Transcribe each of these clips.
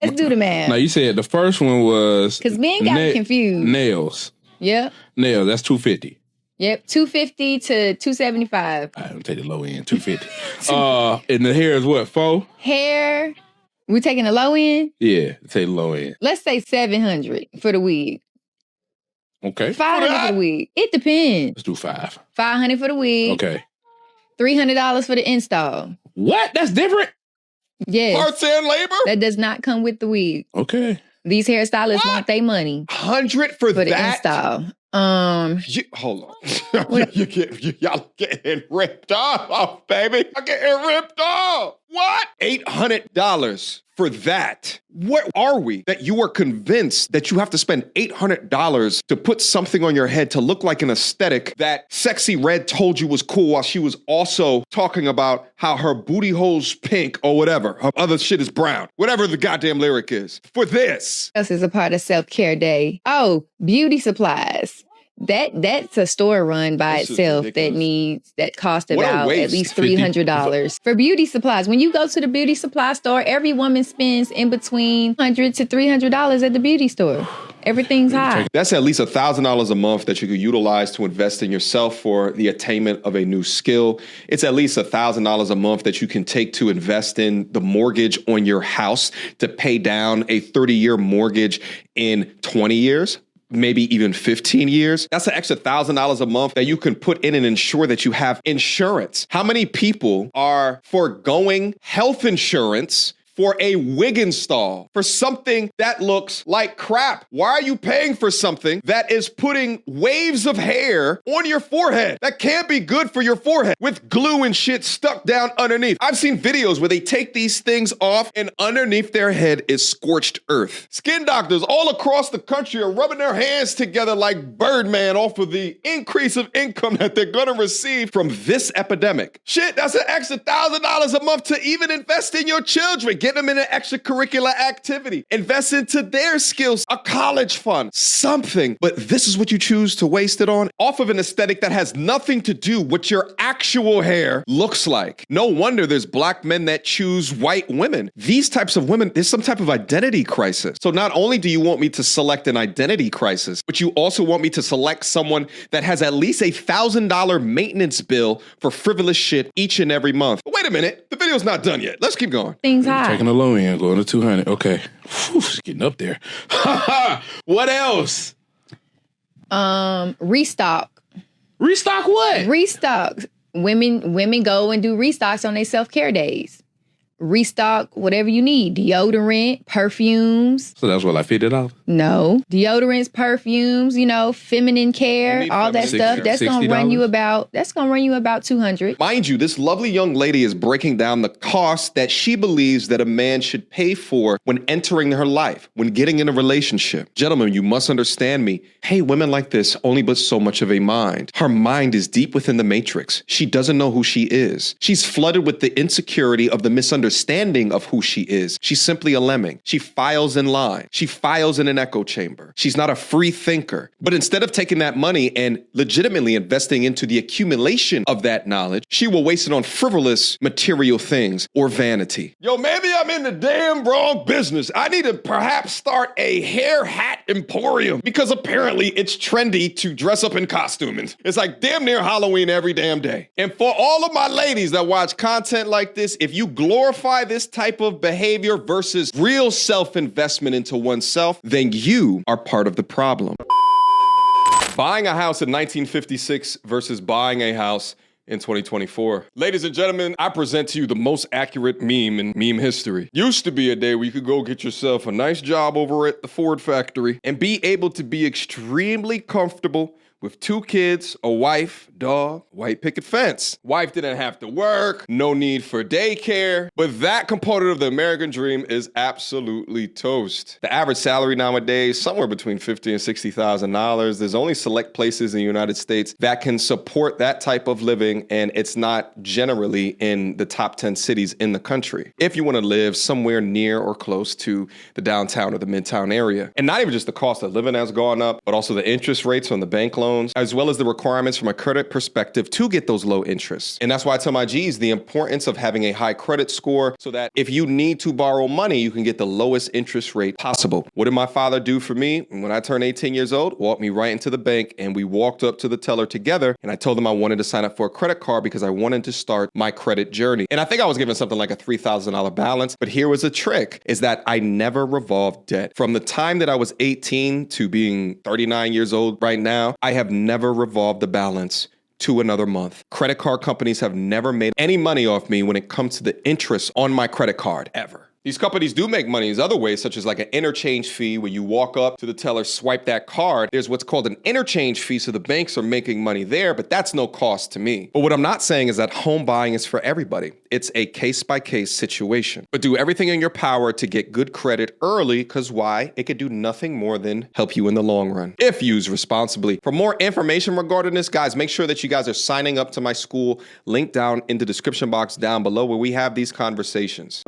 Let's do the math. Now, you said the first one was... Because men got confused. Nails. Yep. Nails, that's $250. Yep, $250 to $275. I don't take the low end, $250. And the hair is what, $4? Hair, we taking the low end? Yeah, take the low end. Let's say $700 for the wig. Okay. $500 for the wig. It depends. Let's do $500. $500 for the wig. Okay. $300 for the install. What? That's different? Yes. Parts and labor? That does not come with the wig. Okay. These hairstylists want their money. $100 for the that? Install. Hold on. Y'all getting ripped off, baby. I'm getting ripped off. What? $800 for that. Where are we that you are convinced that you have to spend $800 to put something on your head to look like an aesthetic that Sexy Red told you was cool while she was also talking about how her booty hole's pink or whatever. Her other shit is brown. Whatever the goddamn lyric is. For this. This is a part of Self-Care Day. Oh, beauty supplies. That's a store run by itself that costs about at least $300 for beauty supplies. When you go to the beauty supply store, every woman spends in between $100 to $300 at the beauty store. Everything's high. That's at least $1,000 a month that you could utilize to invest in yourself for the attainment of a new skill. It's at least $1,000 a month that you can take to invest in the mortgage on your house to pay down a 30-year mortgage in 20 years. Maybe even 15 years. That's an extra $1,000 a month that you can put in and ensure that you have insurance. How many people are foregoing health insurance for a wig install, for something that looks like crap? Why are you paying for something that is putting waves of hair on your forehead that can't be good for your forehead with glue and shit stuck down underneath? I've seen videos where they take these things off and underneath their head is scorched earth. Skin doctors all across the country are rubbing their hands together like Birdman off of the increase of income that they're gonna receive from this epidemic. Shit, that's an extra $1,000 a month to even invest in your children. Get them in an extracurricular activity. Invest into their skills, a college fund, something. But this is what you choose to waste it on? Off of an aesthetic that has nothing to do with what your actual hair looks like. No wonder there's black men that choose white women. These types of women, there's some type of identity crisis. So not only do you want me to select an identity crisis, but you also want me to select someone that has at least $1,000 maintenance bill for frivolous shit each and every month. But wait a minute, the video's not done yet. Let's keep going. Things high. Taking the low end, going to 200. Okay. Whew, it's getting up there. What else? Restock. Restock what? Restock. Women go and do restocks on their self-care days. Restock whatever you need. Deodorant, perfumes. So that's what, like $50? No. Deodorants, perfumes, feminine care, all that stuff. That's gonna run you about $200. Mind you, this lovely young lady is breaking down the cost that she believes that a man should pay for when entering her life, when getting in a relationship. Gentlemen, you must understand me. Hey, women like this only but so much of a mind. Her mind is deep within the matrix. She doesn't know who she is. She's flooded with the insecurity of the misunderstanding of who she is. She's simply a lemming. She files in line. She files in an echo chamber. She's not a free thinker. But instead of taking that money and legitimately investing into the accumulation of that knowledge, she will waste it on frivolous material things or vanity. Yo, maybe I'm in the damn wrong business. I need to perhaps start a hair hat emporium because apparently it's trendy to dress up in costuming. It's like damn near Halloween every damn day. And for all of my ladies that watch content like this, if you glorify this type of behavior versus real self-investment into oneself, then you are part of the problem. Buying a house in 1956 versus buying a house in 2024. Ladies and gentlemen, I present to you the most accurate meme in meme history. Used to be a day where you could go get yourself a nice job over at the Ford factory and be able to be extremely comfortable with 2 kids, a wife, dog, white picket fence. Wife didn't have to work, no need for daycare, but that component of the American dream is absolutely toast. The average salary nowadays, somewhere between $50,000 and $60,000. There's only select places in the United States that can support that type of living, and it's not generally in the top 10 cities in the country. If you want to live somewhere near or close to the downtown or the midtown area, and not even just the cost of living has gone up, but also the interest rates on the bank loan loans, as well as the requirements from a credit perspective to get those low interests. And that's why I tell my G's the importance of having a high credit score so that if you need to borrow money, you can get the lowest interest rate possible. What did my father do for me when I turned 18 years old? Walked me right into the bank, and we walked up to the teller together, and I told him I wanted to sign up for a credit card because I wanted to start my credit journey. And I think I was given something like a $3,000 balance, but here was a trick, is that I never revolved debt. From the time that I was 18 to being 39 years old right now, I have never revolved the balance to another month. Credit card companies have never made any money off me when it comes to the interest on my credit card, ever. These companies do make money in other ways, such as like an interchange fee where you walk up to the teller, swipe that card. There's what's called an interchange fee, so the banks are making money there, but that's no cost to me. But what I'm not saying is that home buying is for everybody. It's a case-by-case situation. But do everything in your power to get good credit early, because why? It could do nothing more than help you in the long run, if used responsibly. For more information regarding this, guys, make sure that you guys are signing up to my school. Link down in the description box down below where we have these conversations.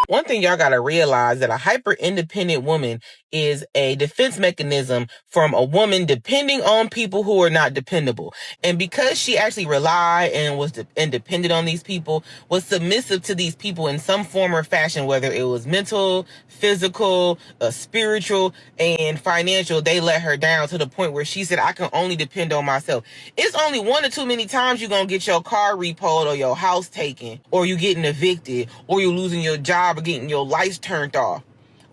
One thing y'all gotta realize that a hyper-independent woman is a defense mechanism from a woman depending on people who are not dependable. And because she actually relied and was dependent on these people, was submissive to these people in some form or fashion, whether it was mental, physical, spiritual, and financial, they let her down to the point where she said, I can only depend on myself. It's only one or too many times you're gonna get your car repoed or your house taken, or you getting evicted, or you losing your job, or getting your lights turned off,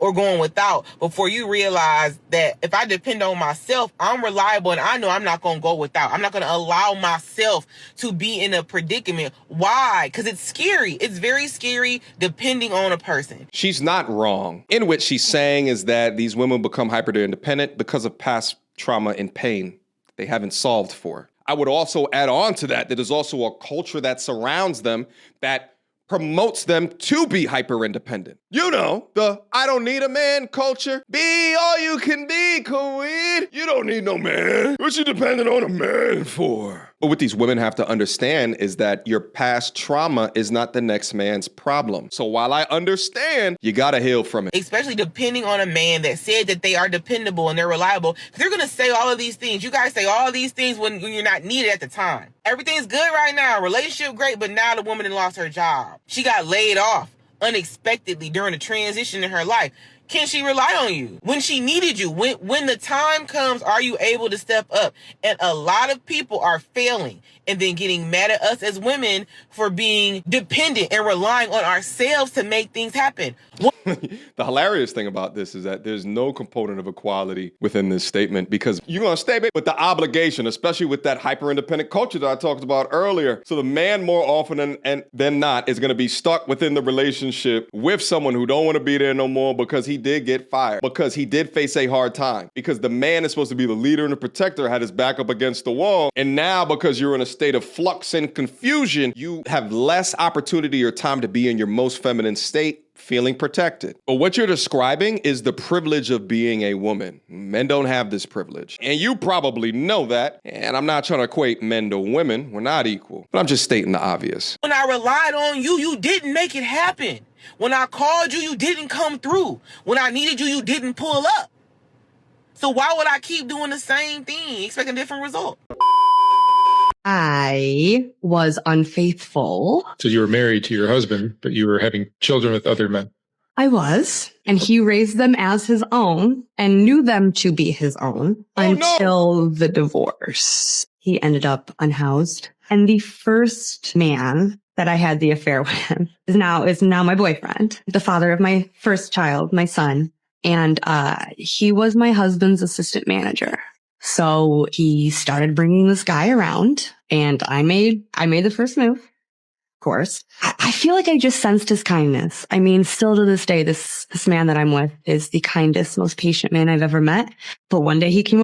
or going without, before you realize that if I depend on myself, I'm reliable and I know I'm not going to go without. I'm not going to allow myself to be in a predicament. Why? Because it's scary. It's very scary depending on a person. She's not wrong. In which she's saying is that these women become hyper-independent because of past trauma and pain they haven't solved for. I would also add on to that there's also a culture that surrounds them that promotes them to be hyper-independent. You know, the I don't need a man culture. Be all you can be, queen. You don't need no man. What you depending on a man for? But what these women have to understand is that your past trauma is not the next man's problem. So while I understand, you gotta heal from it. Especially depending on a man that said that they are dependable and they're reliable. They're gonna say all of these things. You guys say all of these things when you're not needed at the time. Everything's good right now. Relationship great, but now the woman lost her job. She got laid off unexpectedly during a transition in her life. Can she rely on you when she needed you? When the time comes, are you able to step up? And a lot of people are failing and then getting mad at us as women for being dependent and relying on ourselves to make things happen. The hilarious thing about this is that there's no component of equality within this statement, because you're going to stay with the obligation, especially with that hyper-independent culture that I talked about earlier. So the man more often than not is going to be stuck within the relationship with someone who don't want to be there no more because he did get fired, because he did face a hard time, because the man is supposed to be the leader and the protector, had his back up against the wall. And now because you're in a state of flux and confusion, you have less opportunity or time to be in your most feminine state, feeling protected. But what you're describing is the privilege of being a woman. Men don't have this privilege. And you probably know that. And I'm not trying to equate men to women. We're not equal. But I'm just stating the obvious. When I relied on you, you didn't make it happen. When I called you, you didn't come through. When I needed you, you didn't pull up. So why would I keep doing the same thing, expecting a different result? I was unfaithful. So you were married to your husband, but you were having children with other men. I was, and he raised them as his own and knew them to be his own until the divorce. He ended up unhoused. And the first man that I had the affair with is now my boyfriend, the father of my first child, my son. And he was my husband's assistant manager. So he started bringing this guy around, and I made the first move, of course. I feel like I just sensed his kindness. I mean, still to this day, this man that I'm with is the kindest, most patient man I've ever met. But one day he came.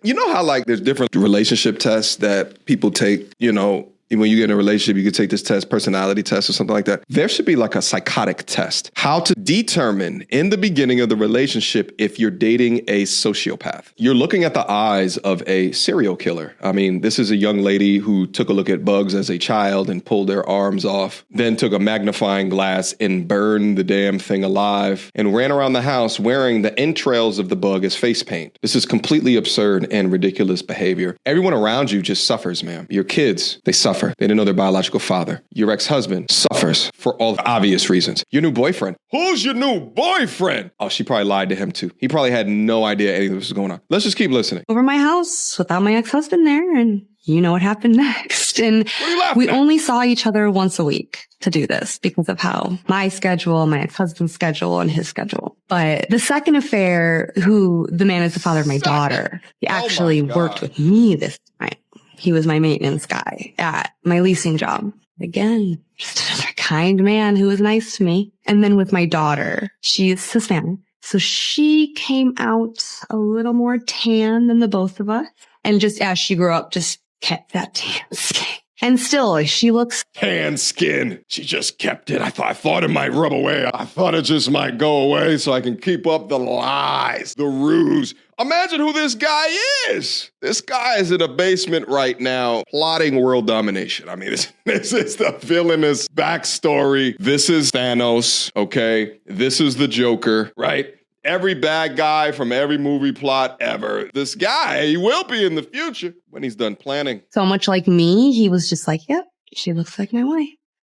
You know how like there's different relationship tests that people take, you know, when you get in a relationship, you could take this test, personality test or something like that. There should be like a psychotic test. How to determine in the beginning of the relationship if you're dating a sociopath. You're looking at the eyes of a serial killer. I mean, this is a young lady who took a look at bugs as a child and pulled their arms off, then took a magnifying glass and burned the damn thing alive and ran around the house wearing the entrails of the bug as face paint. This is completely absurd and ridiculous behavior. Everyone around you just suffers, ma'am. Your kids, they suffer. They didn't know their biological father. Your ex-husband suffers for all obvious reasons. Your new boyfriend. Who's your new boyfriend? Oh, she probably lied to him too. He probably had no idea anything was going on. Let's just keep listening. Over my house without my ex-husband there, and you know what happened next. And we only saw each other once a week to do this because of how my schedule, my ex-husband's schedule, and his schedule. But the second affair, who the man is the father of my daughter, he actually worked with me this time. He was my maintenance guy at my leasing job. Again, just another kind man who was nice to me. And then with my daughter, she's Hispanic. So she came out a little more tan than the both of us. And just as she grew up, just kept that tan skin. And still, she looks tan skin. She just kept it. I thought it might rub away. I thought it just might go away so I can keep up the lies, the ruse. Imagine who this guy is. This guy is in a basement right now plotting world domination. I mean, this is the villainous backstory. This is Thanos, okay? This is the Joker, right? Every bad guy from every movie plot ever. This guy, he will be in the future when he's done planning. So much like me, he was just like, yep, she looks like my wife.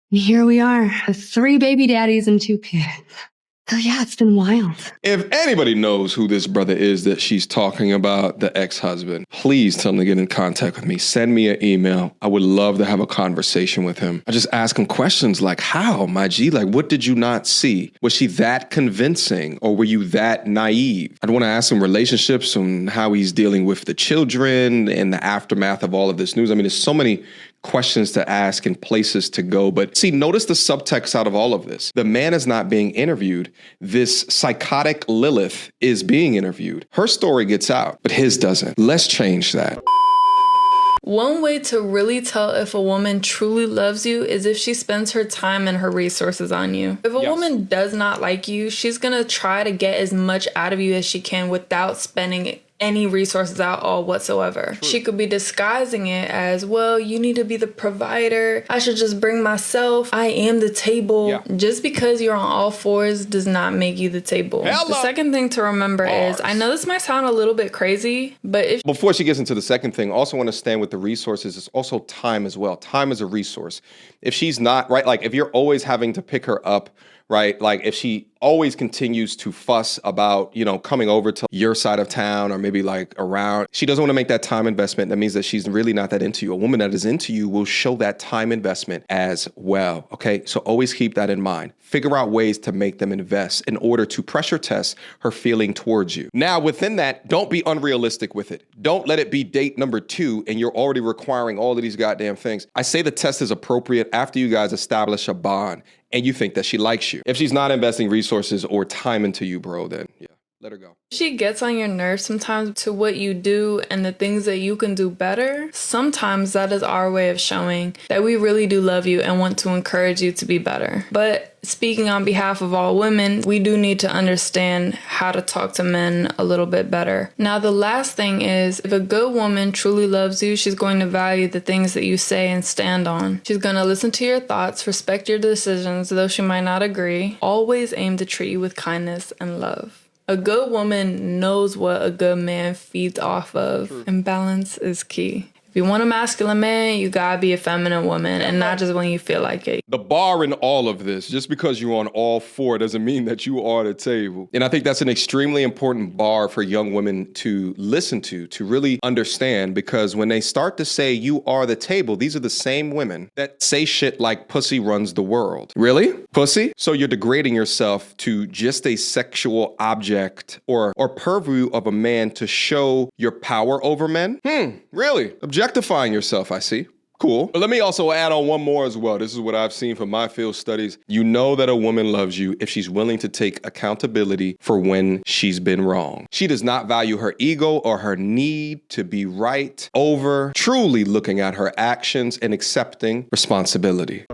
And here we are, with 3 baby daddies and 2 kids. So yeah, it's been wild. If anybody knows who this brother is that she's talking about, the ex-husband, please tell him to get in contact with me. Send me an email. I would love to have a conversation with him. I just ask him questions like, how, my G? Like, what did you not see? Was she that convincing or were you that naive? I'd want to ask him relationships and how he's dealing with the children and the aftermath of all of this news. I mean, there's so many questions to ask and places to go. But see, notice the subtext out of all of this. The man is not being interviewed. This psychotic Lilith is being interviewed. Her story gets out, but his doesn't. Let's change that. One way to really tell if a woman truly loves you is if she spends her time and her resources on you. If a woman does not like you, she's gonna try to get as much out of you as she can without spending any resources at all whatsoever. True. She could be disguising it as, well, you need to be the provider. I should just bring myself. I am the table. Yeah. Just because you're on all fours does not make you the table. Hello. The second thing to remember is, I know this might sound a little bit crazy, but if... Before she gets into the second thing, also want to stand with the resources. It's also time as well. Time is a resource. If she's not, right, like if you're always having to pick her up, right, like if she always continues to fuss about, you know, coming over to your side of town or maybe like around, she doesn't want to make that time investment. That means that she's really not that into you. A woman that is into you will show that time investment as well. Okay, so always keep that in mind. Figure out ways to make them invest in order to pressure test her feeling towards you. Now, within that, don't be unrealistic with it. Don't let it be date number 2 and you're already requiring all of these goddamn things. I say the test is appropriate after you guys establish a bond and you think that she likes you. If she's not investing resources or time into you, bro, then yeah, let her go. She gets on your nerves sometimes to what you do and the things that you can do better. Sometimes that is our way of showing that we really do love you and want to encourage you to be better. But speaking on behalf of all women, we do need to understand how to talk to men a little bit better. Now, the last thing is, if a good woman truly loves you, she's going to value the things that you say and stand on. She's going to listen to your thoughts, respect your decisions, though she might not agree. Always aim to treat you with kindness and love. A good woman knows what a good man feeds off of, and balance is key. If you want a masculine man, you gotta be a feminine woman, and not just when you feel like it. The bar in all of this, just because you're on all 4 doesn't mean that you are the table. And I think that's an extremely important bar for young women to listen to really understand, because when they start to say you are the table, these are the same women that say shit like pussy runs the world. Really? Pussy? So you're degrading yourself to just a sexual object or purview of a man to show your power over men? Really? Objectifying yourself, I see. Cool. But let me also add on one more as well. This is what I've seen from my field studies. You know that a woman loves you if she's willing to take accountability for when she's been wrong. She does not value her ego or her need to be right over truly looking at her actions and accepting responsibility.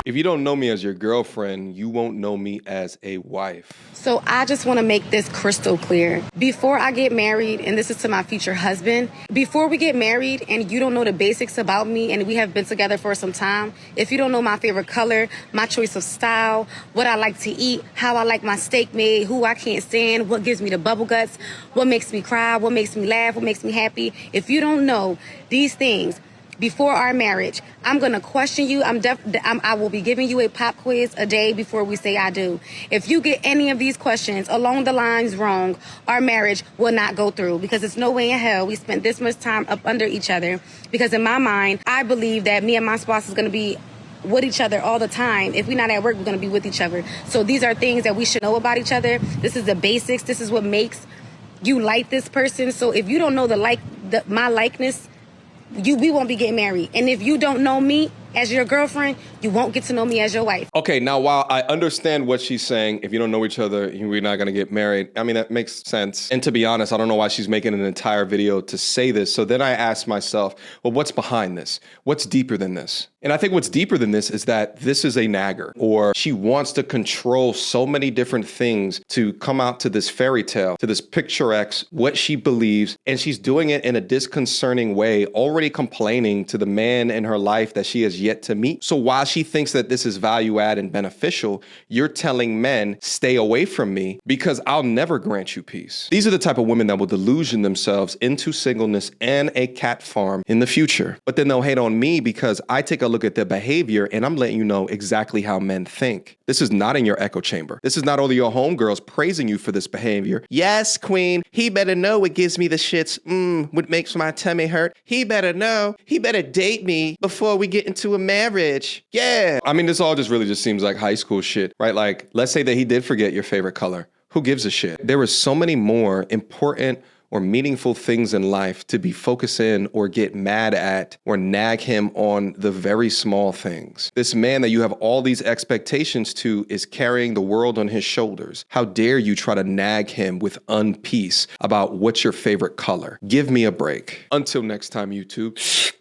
If you don't know me as your girlfriend, you won't know me as a wife. So I just want to make this crystal clear. Before I get married, and this is to my future husband, before we get married and you don't know the basics about me and we have been together for some time, if you don't know my favorite color, my choice of style, what I like to eat, how I like my steak made, who I can't stand, what gives me the bubble guts, what makes me cry, what makes me laugh, what makes me happy, if you don't know these things, before our marriage, I'm going to question you. I will be giving you a pop quiz a day before we say I do. If you get any of these questions along the lines wrong, our marriage will not go through because there's no way in hell we spent this much time up under each other. Because in my mind, I believe that me and my spouse is going to be with each other all the time. If we're not at work, we're going to be with each other. So these are things that we should know about each other. This is the basics. This is what makes you like this person. So if you don't know my likeness, we won't be getting married. And if you don't know me as your girlfriend, you won't get to know me as your wife. Okay, now while I understand what she's saying, if you don't know each other, we're not going to get married. I mean, that makes sense. And to be honest, I don't know why she's making an entire video to say this. So then I asked myself, well, what's behind this? What's deeper than this? And I think what's deeper than this is that this is a nagger, or she wants to control so many different things to come out to this fairy tale, to this picturesque, what she believes. And she's doing it in a disconcerting way, already complaining to the man in her life that she has yet to meet. So while she thinks that this is value add and beneficial, you're telling men, stay away from me because I'll never grant you peace. These are the type of women that will delusion themselves into singleness and a cat farm in the future. But then they'll hate on me because I take a look at their behavior and I'm letting you know exactly how men think. This is not in your echo chamber. This is not all of your homegirls praising you for this behavior. Yes, queen, he better know what gives me the shits, what makes my tummy hurt. He better know. He better date me before we get into a marriage. Yeah. I mean, this all just seems like high school shit, right? Like, let's say that he did forget your favorite color. Who gives a shit? There are so many more important or meaningful things in life to be focused in or get mad at or nag him on the very small things. This man that you have all these expectations to is carrying the world on his shoulders. How dare you try to nag him with unpeace about what's your favorite color? Give me a break. Until next time, YouTube.